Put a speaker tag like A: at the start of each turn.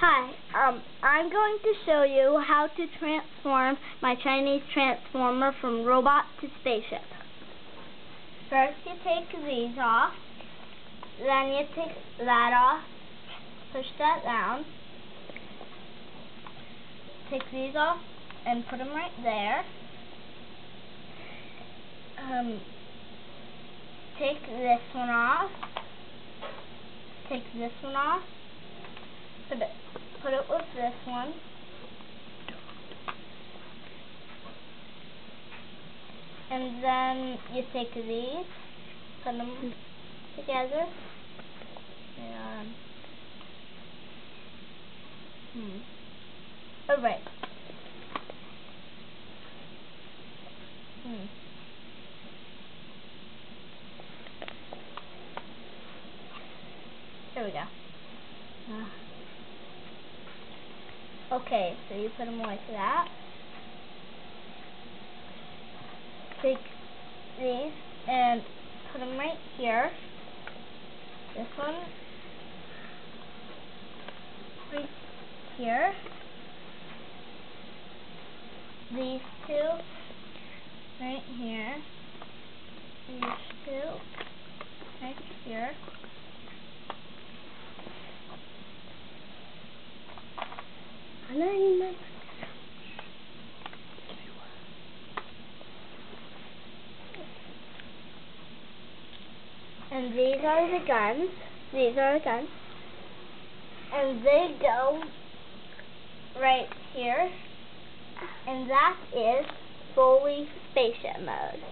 A: Hi, I'm going to show you how to transform my Chinese transformer from robot to spaceship. First you take these off, then you take that off, push that down, take these off and put them right there. Take this one off, take this one off, put it with this one. And then you take these, put them together. And, alright. There we go. Okay, so you put them like that. Take these and put them right here. This one right here. These two right here. These two right here. And these are the guns. These are the guns. And they go right here. And that is fully spaceship mode.